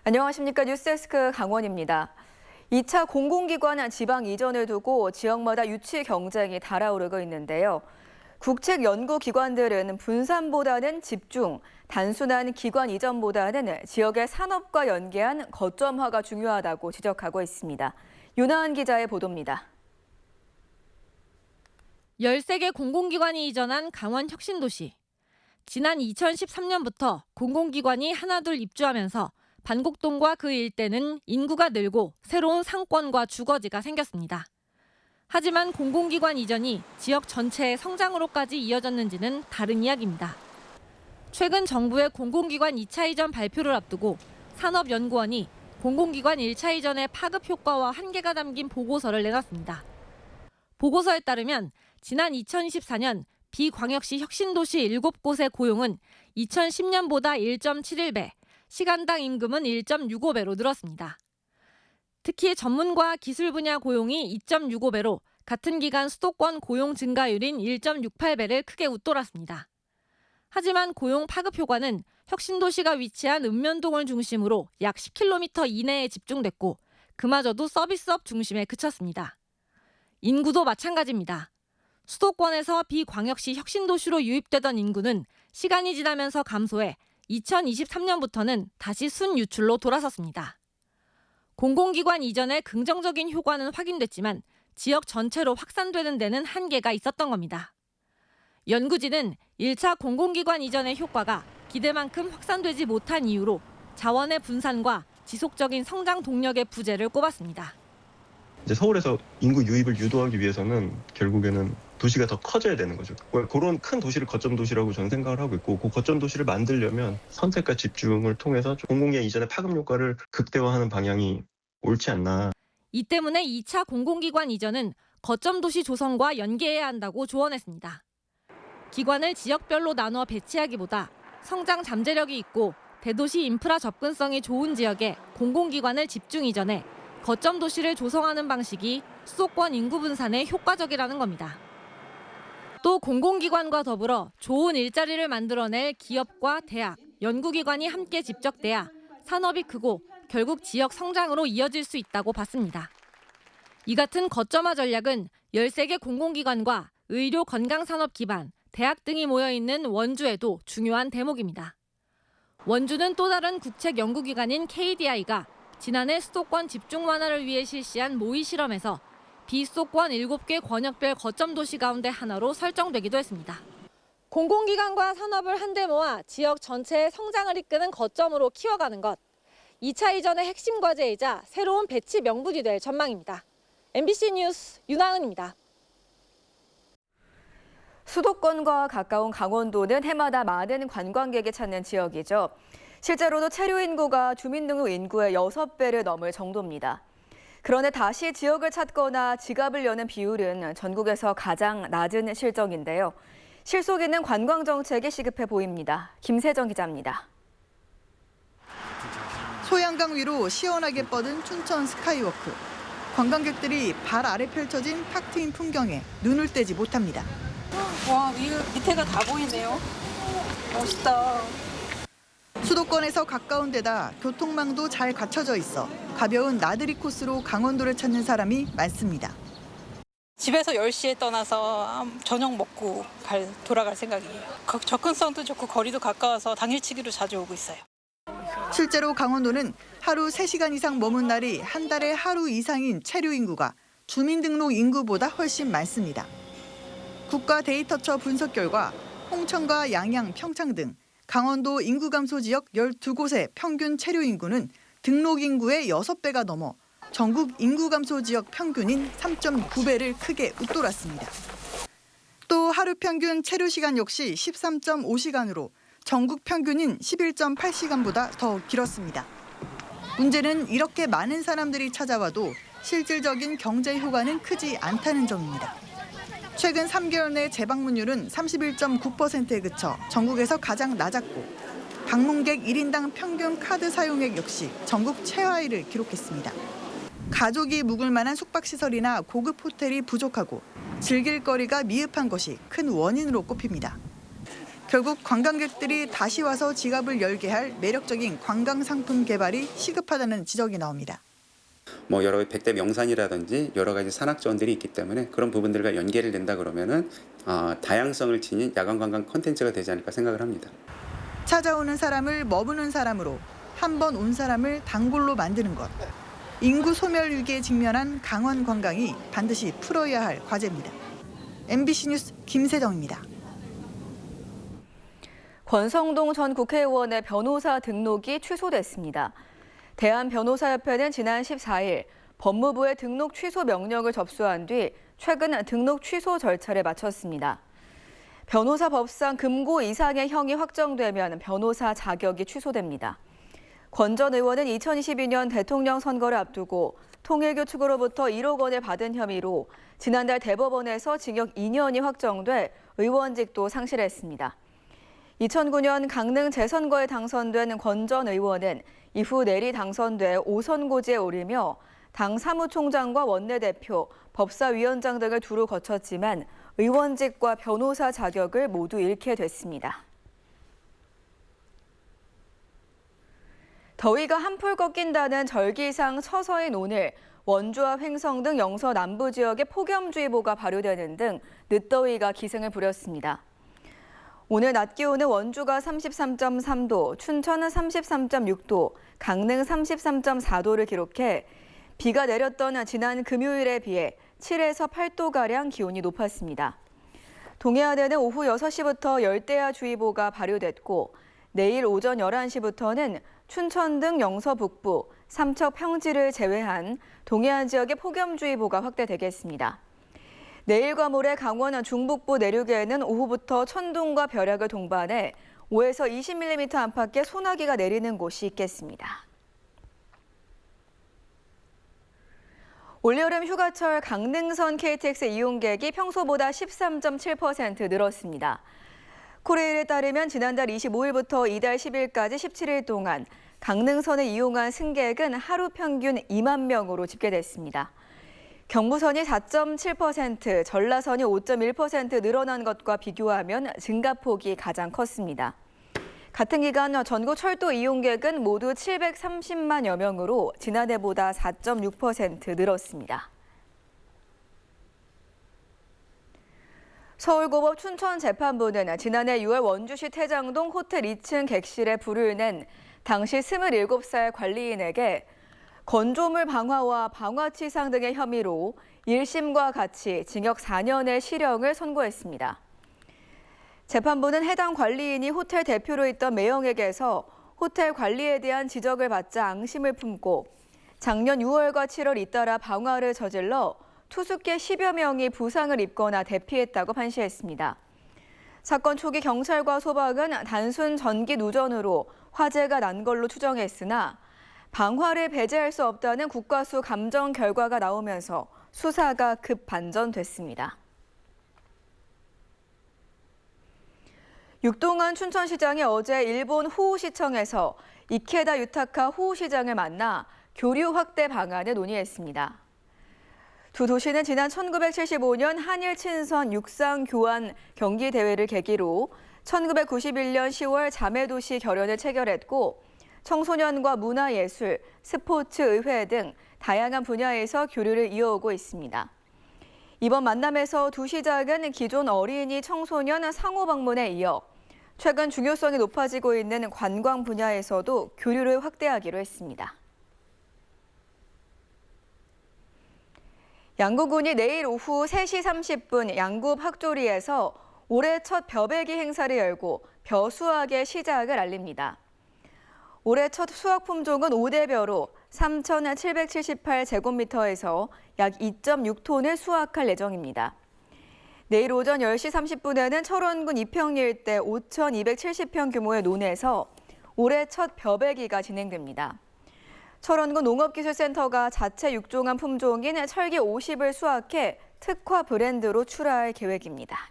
안녕하십니까. 뉴스데스크 강원입니다. 2차 공공기관 지방 이전을 두고 지역마다 유치 경쟁이 달아오르고 있는데요. 국책 연구기관들은 분산보다는 집중, 단순한 기관 이전보다는 지역의 산업과 연계한 거점화가 중요하다고 지적하고 있습니다. 윤하은 기자의 보도입니다. 13개 공공기관이 이전한 강원 혁신도시. 지난 2013년부터 공공기관이 하나둘 입주하면서 반곡동과 그 일대는 인구가 늘고 새로운 상권과 주거지가 생겼습니다. 하지만 공공기관 이전이 지역 전체의 성장으로까지 이어졌는지는 다른 이야기입니다. 최근 정부의 공공기관 2차 이전 발표를 앞두고 산업연구원이 공공기관 1차 이전의 파급 효과와 한계가 담긴 보고서를 내놨습니다. 보고서에 따르면 지난 2024년 비광역시 혁신도시 7곳의 고용은 2010년보다 1.71배, 시간당 임금은 1.65배로 늘었습니다. 특히 전문과 기술 분야 고용이 2.65배로 같은 기간 수도권 고용 증가율인 1.68배를 크게 웃돌았습니다. 하지만 고용 파급 효과는 혁신도시가 위치한 읍면동을 중심으로 약 10km 이내에 집중됐고 그마저도 서비스업 중심에 그쳤습니다. 인구도 마찬가지입니다. 수도권에서 비광역시 혁신도시로 유입되던 인구는 시간이 지나면서 감소해 2023년부터는 다시 순유출로 돌아섰습니다. 공공기관 이전의 긍정적인 효과는 확인됐지만 지역 전체로 확산되는 데는 한계가 있었던 겁니다. 연구진은 1차 공공기관 이전의 효과가 기대만큼 확산되지 못한 이유로 자원의 분산과 지속적인 성장 동력의 부재를 꼽았습니다. 이제 서울에서 인구 유입을 유도하기 위해서는 결국에는 도시가 더 커져야 되는 거죠. 그런 큰 도시를 거점 도시라고 저는 생각을 하고 있고, 그 거점 도시를 만들려면 선택과 집중을 통해서 공공기관 이전의 파급 효과를 극대화하는 방향이 옳지 않나. 이 때문에 2차 공공기관 이전은 거점 도시 조성과 연계해야 한다고 조언했습니다. 기관을 지역별로 나눠 배치하기보다 성장 잠재력이 있고 대도시 인프라 접근성이 좋은 지역에 공공기관을 집중 이전해 거점 도시를 조성하는 방식이 수도권 인구 분산에 효과적이라는 겁니다. 또 공공기관과 더불어 좋은 일자리를 만들어낼 기업과 대학, 연구기관이 함께 집적돼야 산업이 크고 결국 지역 성장으로 이어질 수 있다고 봤습니다. 이 같은 거점화 전략은 13개 공공기관과 의료 건강산업 기반, 대학 등이 모여있는 원주에도 중요한 대목입니다. 원주는 또 다른 국책 연구기관인 KDI가 지난해 수도권 집중 완화를 위해 실시한 모의 실험에서 비수도권 7개 권역별 거점 도시 가운데 하나로 설정되기도 했습니다. 공공기관과 산업을 한데 모아 지역 전체의 성장을 이끄는 거점으로 키워가는 것. 2차 이전의 핵심 과제이자 새로운 배치 명분이 될 전망입니다. MBC 뉴스 윤하은입니다. 수도권과 가까운 강원도는 해마다 많은 관광객이 찾는 지역이죠. 실제로도 체류 인구가 주민등록 인구의 6배를 넘을 정도입니다. 그런데 다시 지역을 찾거나 지갑을 여는 비율은 전국에서 가장 낮은 실정인데요. 실속 있는 관광 정책이 시급해 보입니다. 김세정 기자입니다. 소양강 위로 시원하게 뻗은 춘천 스카이워크. 관광객들이 발 아래 펼쳐진 탁 트인 풍경에 눈을 떼지 못합니다. 와, 밑에가 다 보이네요. 멋있다. 수도권에서 가까운 데다 교통망도 잘 갖춰져 있어 가벼운 나들이 코스로 강원도를 찾는 사람이 많습니다. 집에서 10시에 떠나서 저녁 먹고 돌아갈 생각이에요. 접근성도 좋고 거리도 가까워서 당일치기로 자주 오고 있어요. 실제로 강원도는 하루 3시간 이상 머문 날이 한 달에 하루 이상인 체류 인구가 주민등록 인구보다 훨씬 많습니다. 국가 데이터처 분석 결과 홍천과 양양, 평창 등 강원도 인구 감소 지역 12곳의 평균 체류 인구는 등록 인구의 6배가 넘어 전국 인구 감소 지역 평균인 3.9배를 크게 웃돌았습니다. 또 하루 평균 체류 시간 역시 13.5시간으로 전국 평균인 11.8시간보다 더 길었습니다. 문제는 이렇게 많은 사람들이 찾아와도 실질적인 경제 효과는 크지 않다는 점입니다. 최근 3개월 내 재방문율은 31.9%에 그쳐 전국에서 가장 낮았고 방문객 1인당 평균 카드 사용액 역시 전국 최하위를 기록했습니다. 가족이 묵을 만한 숙박시설이나 고급 호텔이 부족하고 즐길 거리가 미흡한 것이 큰 원인으로 꼽힙니다. 결국 관광객들이 다시 와서 지갑을 열게 할 매력적인 관광 상품 개발이 시급하다는 지적이 나옵니다. 여러 가지 백대 명산이라든지 여러 가지 산악 자원들이 있기 때문에 그런 부분들과 연계를 낸다 그러면은 다양성을 지닌 야간 관광 콘텐츠가 되지 않을까 생각을 합니다. 찾아오는 사람을 머무는 사람으로, 한 번 온 사람을 단골로 만드는 것. 인구 소멸 위기에 직면한 강원 관광이 반드시 풀어야 할 과제입니다. MBC 뉴스 김세정입니다. 권성동 전 국회의원의 변호사 등록이 취소됐습니다. 대한변호사협회는 지난 14일 법무부의 등록 취소 명령을 접수한 뒤 최근 등록 취소 절차를 마쳤습니다. 변호사 법상 금고 이상의 형이 확정되면 변호사 자격이 취소됩니다. 권 전 의원은 2022년 대통령 선거를 앞두고 통일교 측으로부터 1억 원을 받은 혐의로 지난달 대법원에서 징역 2년이 확정돼 의원직도 상실했습니다. 2009년 강릉 재선거에 당선된 권 전 의원은 이후 내리 당선돼 5선 고지에 오르며 당 사무총장과 원내대표, 법사위원장 등을 두루 거쳤지만 의원직과 변호사 자격을 모두 잃게 됐습니다. 더위가 한풀 꺾인다는 절기상 처서인 오늘 원주와 횡성 등 영서 남부 지역에 폭염주의보가 발효되는 등 늦더위가 기승을 부렸습니다. 오늘 낮 기온은 원주가 33.3도, 춘천은 33.6도, 강릉 33.4도를 기록해 비가 내렸던 지난 금요일에 비해 7에서 8도가량 기온이 높았습니다. 동해안에는 오후 6시부터 열대야주의보가 발효됐고 내일 오전 11시부터는 춘천 등 영서 북부, 삼척 평지를 제외한 동해안 지역에 폭염주의보가 확대되겠습니다. 내일과 모레 강원 중북부 내륙에는 오후부터 천둥과 벼락을 동반해 5에서 20mm 안팎의 소나기가 내리는 곳이 있겠습니다. 올여름 휴가철 강릉선 KTX 이용객이 평소보다 13.7% 늘었습니다. 코레일에 따르면 지난달 25일부터 이달 10일까지 17일 동안 강릉선을 이용한 승객은 하루 평균 2만 명으로 집계됐습니다. 경부선이 4.7%, 전라선이 5.1% 늘어난 것과 비교하면 증가폭이 가장 컸습니다. 같은 기간 전국 철도 이용객은 모두 730만여 명으로 지난해보다 4.6% 늘었습니다. 서울고법 춘천재판부는 지난해 6월 원주시 태장동 호텔 2층 객실에 불을 낸 당시 27살 관리인에게 건조물 방화와 방화치상 등의 혐의로 1심과 같이 징역 4년의 실형을 선고했습니다. 재판부는 해당 관리인이 호텔 대표로 있던 매형에게서 호텔 관리에 대한 지적을 받자 앙심을 품고 작년 6월과 7월 잇따라 방화를 저질러 투숙객 10여 명이 부상을 입거나 대피했다고 판시했습니다. 사건 초기 경찰과 소방은 단순 전기 누전으로 화재가 난 걸로 추정했으나 방화를 배제할 수 없다는 국과수 감정 결과가 나오면서 수사가 급 반전됐습니다. 육동환 춘천시장이 어제 일본 호우시청에서 이케다 유타카 호우시장을 만나 교류 확대 방안을 논의했습니다. 두 도시는 지난 1975년 한일 친선 육상 교환 경기 대회를 계기로 1991년 10월 자매도시 결연을 체결했고 청소년과 문화예술, 스포츠, 의회 등 다양한 분야에서 교류를 이어오고 있습니다. 이번 만남에서 두 시장은 기존 어린이, 청소년 상호 방문에 이어 최근 중요성이 높아지고 있는 관광 분야에서도 교류를 확대하기로 했습니다. 양구군이 내일 오후 3시 30분 양구 학조리에서 올해 첫 벼베기 행사를 열고 벼수확의 시작을 알립니다. 올해 첫 수확 품종은 5대벼로 3,778제곱미터에서 약 2.6톤을 수확할 예정입니다. 내일 오전 10시 30분에는 철원군 이평리 일대 5,270평 규모의 논에서 올해 첫 벼베기가 진행됩니다. 철원군 농업기술센터가 자체 육종한 품종인 철기 50을 수확해 특화 브랜드로 출하할 계획입니다.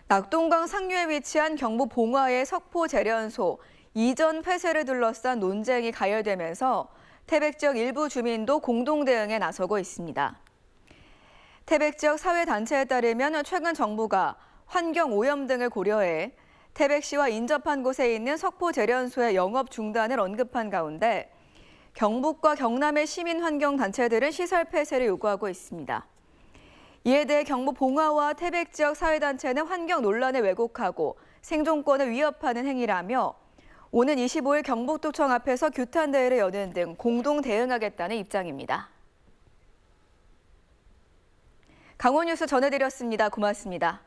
낙동강 상류에 위치한 경북 봉화의 석포제련소 이전 폐쇄를 둘러싼 논쟁이 가열되면서 태백 지역 일부 주민도 공동 대응에 나서고 있습니다. 태백 지역 사회단체에 따르면 최근 정부가 환경오염 등을 고려해 태백시와 인접한 곳에 있는 석포제련소의 영업 중단을 언급한 가운데 경북과 경남의 시민환경단체들은 시설 폐쇄를 요구하고 있습니다. 이에 대해 경북 봉화와 태백 지역 사회단체는 환경 논란을 왜곡하고 생존권을 위협하는 행위라며 오는 25일 경북도청 앞에서 규탄대회를 여는 등 공동 대응하겠다는 입장입니다. 강원 뉴스 전해드렸습니다. 고맙습니다.